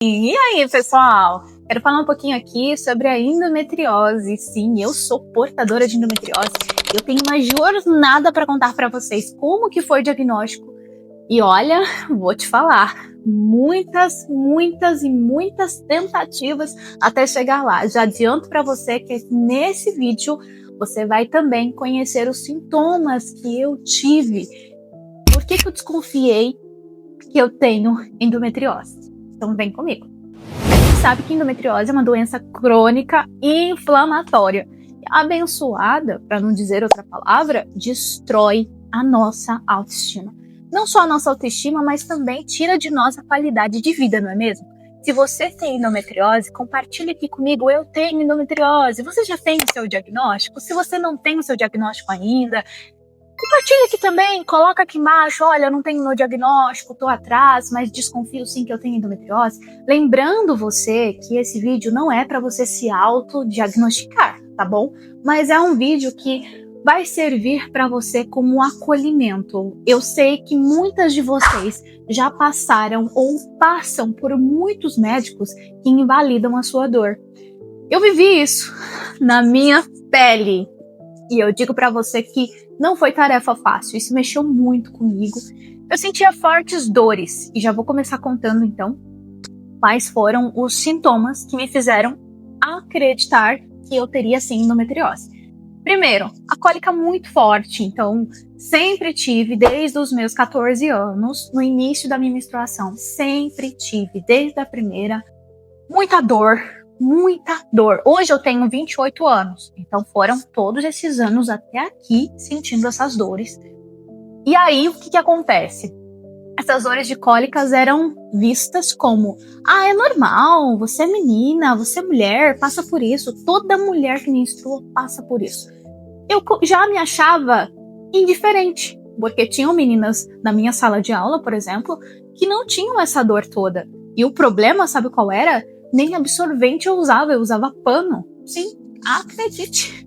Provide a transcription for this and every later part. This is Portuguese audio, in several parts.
E aí, pessoal? Quero falar um pouquinho aqui sobre a endometriose. Sim, eu sou portadora de endometriose. Eu tenho uma jornada para contar para vocês como que foi o diagnóstico. E olha, vou te falar, muitas e muitas tentativas até chegar lá. Já adianto para você que nesse vídeo você vai também conhecer os sintomas que eu tive. Por que eu desconfiei que eu tenho endometriose? Então vem comigo. A gente sabe que endometriose é uma doença crônica e inflamatória. Abençoada, para não dizer outra palavra, destrói a nossa autoestima. Não só a nossa autoestima, mas também tira de nós a qualidade de vida, não é mesmo? Se você tem endometriose, compartilhe aqui comigo, eu tenho endometriose. Você já tem o seu diagnóstico? Se você não tem o seu diagnóstico ainda, compartilha aqui também, coloca aqui embaixo, olha, eu não tenho meu diagnóstico, tô atrás, mas desconfio sim que eu tenho endometriose. Lembrando você que esse vídeo não é para você se autodiagnosticar, tá bom? Mas é um vídeo que vai servir para você como acolhimento. Eu sei que muitas de vocês já passaram ou passam por muitos médicos que invalidam a sua dor. Eu vivi isso na minha pele. E eu digo para você que não foi tarefa fácil, isso mexeu muito comigo. Eu sentia fortes dores, e já vou começar contando então quais foram os sintomas que me fizeram acreditar que eu teria sim endometriose. Primeiro, a cólica muito forte, então sempre tive desde os meus 14 anos, no início da minha menstruação, sempre tive, desde a primeira, muita dor. Hoje eu tenho 28 anos, então foram todos esses anos até aqui sentindo essas dores. E aí, o que acontece? Essas dores de cólicas eram vistas como, é normal, você é menina, você é mulher, passa por isso, toda mulher que menstrua passa por isso. Eu já me achava indiferente, porque tinham meninas na minha sala de aula, por exemplo, que não tinham essa dor toda. E o problema, sabe qual era? Nem absorvente eu usava pano. Sim, acredite.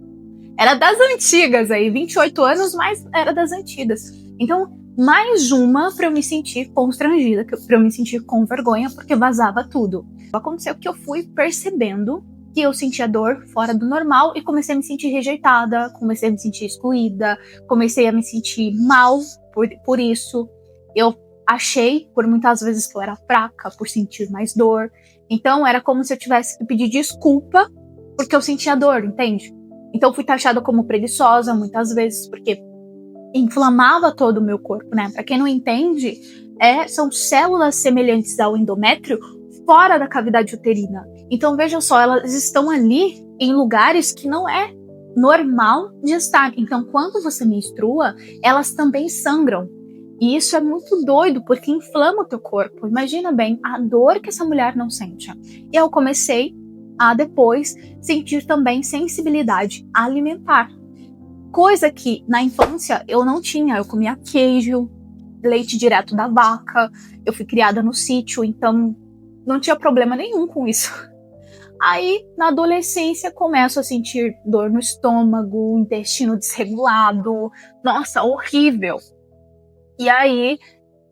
Era das antigas aí, 28 anos, mas era das antigas. Então, mais uma para eu me sentir constrangida, para eu me sentir com vergonha, porque vazava tudo. Aconteceu que eu fui percebendo que eu sentia dor fora do normal e comecei a me sentir rejeitada, comecei a me sentir excluída, comecei a me sentir mal por isso. Eu achei, por muitas vezes, que eu era fraca por sentir mais dor. Então, era como se eu tivesse que pedir desculpa porque eu sentia dor, entende? Então, fui taxada como preguiçosa muitas vezes, porque inflamava todo o meu corpo, né? Para quem não entende, são células semelhantes ao endométrio fora da cavidade uterina. Então, veja só, elas estão ali em lugares que não é normal de estar. Então, quando você menstrua, elas também sangram. E isso é muito doido, porque inflama o teu corpo. Imagina bem a dor que essa mulher não sente. E eu comecei a depois sentir também sensibilidade alimentar. Coisa que na infância eu não tinha. Eu comia queijo, leite direto da vaca. Eu fui criada no sítio, então não tinha problema nenhum com isso. Aí, na adolescência, começo a sentir dor no estômago, intestino desregulado. Nossa, horrível. E aí,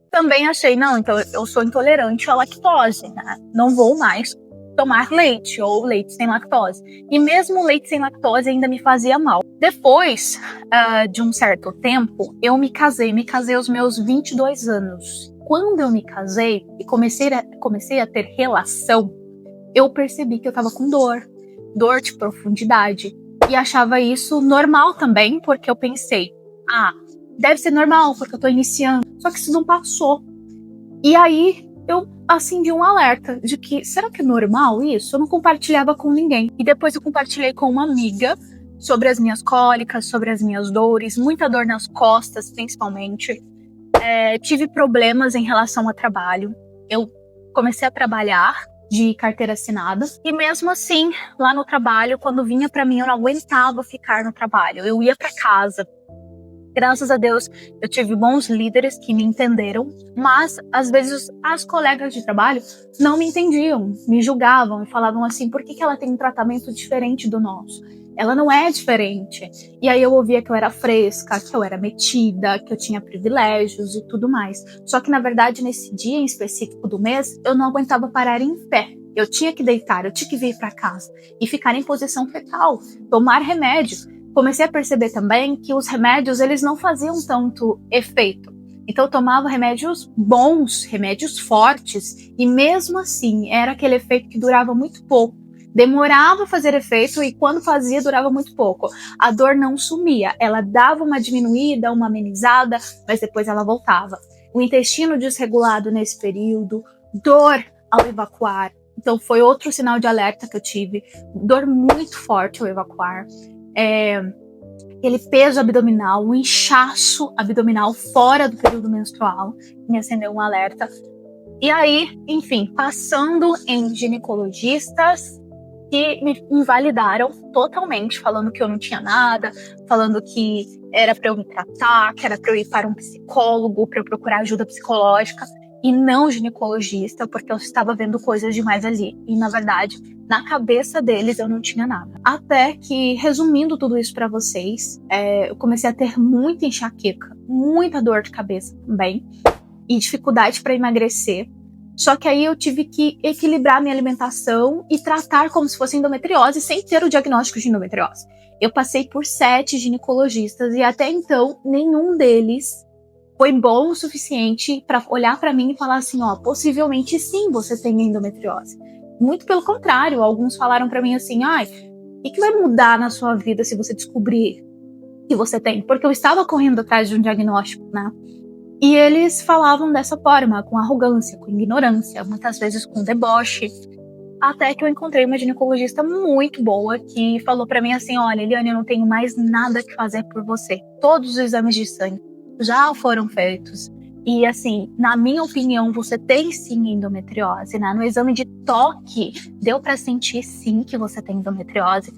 também achei, não, então eu sou intolerante à lactose, né? Não vou mais tomar leite ou leite sem lactose. E mesmo o leite sem lactose ainda me fazia mal. Depois de um certo tempo, eu me casei aos meus 22 anos. Quando eu me casei e comecei a ter relação, eu percebi que eu tava com dor de profundidade. E achava isso normal também, porque eu pensei, deve ser normal, porque eu tô iniciando. Só que isso não passou. E aí, eu acendi um alerta de que, será que é normal isso? Eu não compartilhava com ninguém. E depois eu compartilhei com uma amiga sobre as minhas cólicas, sobre as minhas dores, muita dor nas costas, principalmente. Tive problemas em relação ao trabalho. Eu comecei a trabalhar de carteira assinada. E mesmo assim, lá no trabalho, quando vinha pra mim, eu não aguentava ficar no trabalho. Eu ia pra casa. Graças a Deus, eu tive bons líderes que me entenderam, mas às vezes as colegas de trabalho não me entendiam, me julgavam e falavam assim, por que ela tem um tratamento diferente do nosso? ela não é diferente. E aí eu ouvia que eu era fresca, que eu era metida, que eu tinha privilégios e tudo mais. Só que, na verdade, nesse dia em específico do mês, eu não aguentava parar em pé. Eu tinha que deitar, eu tinha que vir para casa e ficar em posição fetal, tomar remédio. Comecei a perceber também que os remédios, eles não faziam tanto efeito. Então eu tomava remédios bons, remédios fortes, e mesmo assim era aquele efeito que durava muito pouco. Demorava a fazer efeito e quando fazia durava muito pouco. A dor não sumia, ela dava uma diminuída, uma amenizada, mas depois ela voltava. O intestino desregulado nesse período, dor ao evacuar. Então foi outro sinal de alerta que eu tive. Dor muito forte ao evacuar. Aquele peso abdominal, um inchaço abdominal fora do período menstrual, me acendeu um alerta. E aí, enfim, passando em ginecologistas que me invalidaram totalmente, falando que eu não tinha nada, falando que era para eu me tratar, que era para eu ir para um psicólogo, para eu procurar ajuda psicológica, e não ginecologista, porque eu estava vendo coisas demais ali. E, na verdade, na cabeça deles eu não tinha nada. Até que, resumindo tudo isso para vocês, eu comecei a ter muita enxaqueca, muita dor de cabeça também, e dificuldade para emagrecer. Só que aí eu tive que equilibrar minha alimentação e tratar como se fosse endometriose sem ter o diagnóstico de endometriose. Eu passei por 7 ginecologistas e até então nenhum deles foi bom o suficiente para olhar para mim e falar assim, ó, possivelmente sim, você tem endometriose. Muito pelo contrário, alguns falaram para mim assim, ai, o que vai mudar na sua vida se você descobrir que você tem? Porque eu estava correndo atrás de um diagnóstico, né? E eles falavam dessa forma, com arrogância, com ignorância, muitas vezes com deboche. Até que eu encontrei uma ginecologista muito boa que falou pra mim assim, olha, Eliane, eu não tenho mais nada que fazer por você. Todos os exames de sangue já foram feitos. E assim, na minha opinião, você tem sim endometriose, né? No exame de toque, deu pra sentir sim que você tem endometriose.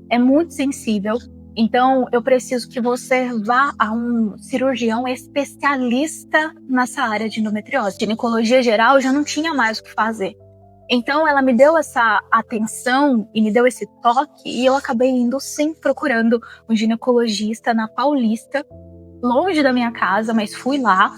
É muito sensível. Então, eu preciso que você vá a um cirurgião especialista nessa área de endometriose. Ginecologia geral já não tinha mais o que fazer. Então, ela me deu essa atenção e me deu esse toque e eu acabei indo sim procurando um ginecologista na Paulista, longe da minha casa, mas fui lá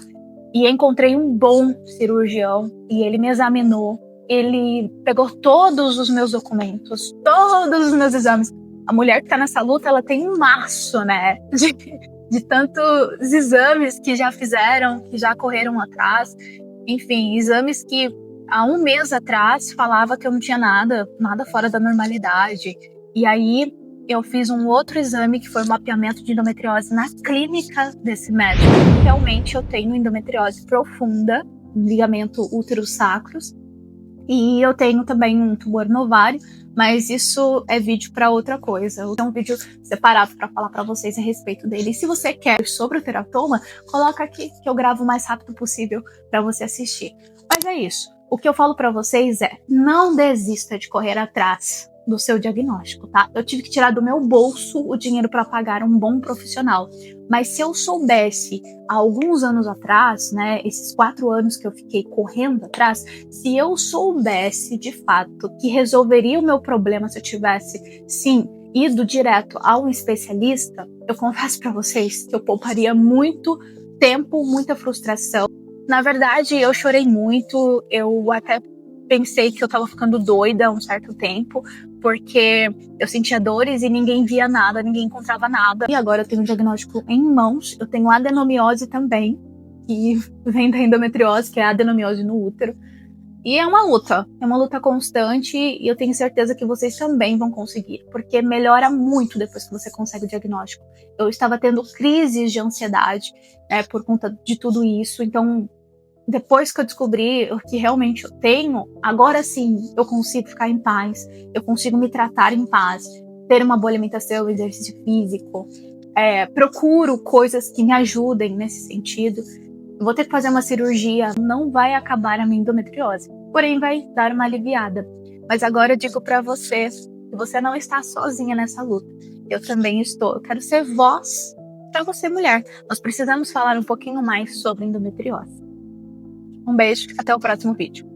e encontrei um bom cirurgião e ele me examinou. Ele pegou todos os meus documentos, todos os meus exames. A mulher que tá nessa luta, ela tem um maço, né? De tantos exames que já fizeram, que já correram atrás. Enfim, exames que há um mês atrás falava que eu não tinha nada fora da normalidade. E aí eu fiz um outro exame que foi o mapeamento de endometriose na clínica desse médico. Realmente eu tenho endometriose profunda, ligamento útero-sacros. E eu tenho também um tumor no ovário, mas isso é vídeo para outra coisa. Eu tenho um vídeo separado para falar para vocês a respeito dele. E se você quer sobre o teratoma, coloca aqui que eu gravo o mais rápido possível para você assistir. Mas é isso. O que eu falo para vocês é, não desista de correr atrás do seu diagnóstico, tá? Eu tive que tirar do meu bolso o dinheiro para pagar um bom profissional. Mas se eu soubesse, há alguns anos atrás, né, esses 4 anos que eu fiquei correndo atrás, se eu soubesse de fato que resolveria o meu problema se eu tivesse, sim, ido direto a um especialista, eu confesso para vocês que eu pouparia muito tempo, muita frustração. Na verdade, eu chorei muito, eu até pensei que eu tava ficando doida há um certo tempo, porque eu sentia dores e ninguém via nada, ninguém encontrava nada. E agora eu tenho um diagnóstico em mãos, eu tenho adenomiose também, que vem da endometriose, que é a adenomiose no útero. E é uma luta constante e eu tenho certeza que vocês também vão conseguir, porque melhora muito depois que você consegue o diagnóstico. Eu estava tendo crises de ansiedade, por conta de tudo isso, então depois que eu descobri o que realmente eu tenho, agora sim eu consigo ficar em paz, eu consigo me tratar em paz, ter uma boa alimentação, exercício físico, procuro coisas que me ajudem nesse sentido. Eu vou ter que fazer uma cirurgia, não vai acabar a minha endometriose, porém vai dar uma aliviada. Mas agora eu digo pra você que você não está sozinha nessa luta. Eu também estou. Eu quero ser voz pra você, mulher. Nós precisamos falar um pouquinho mais sobre endometriose. Um beijo, até o próximo vídeo.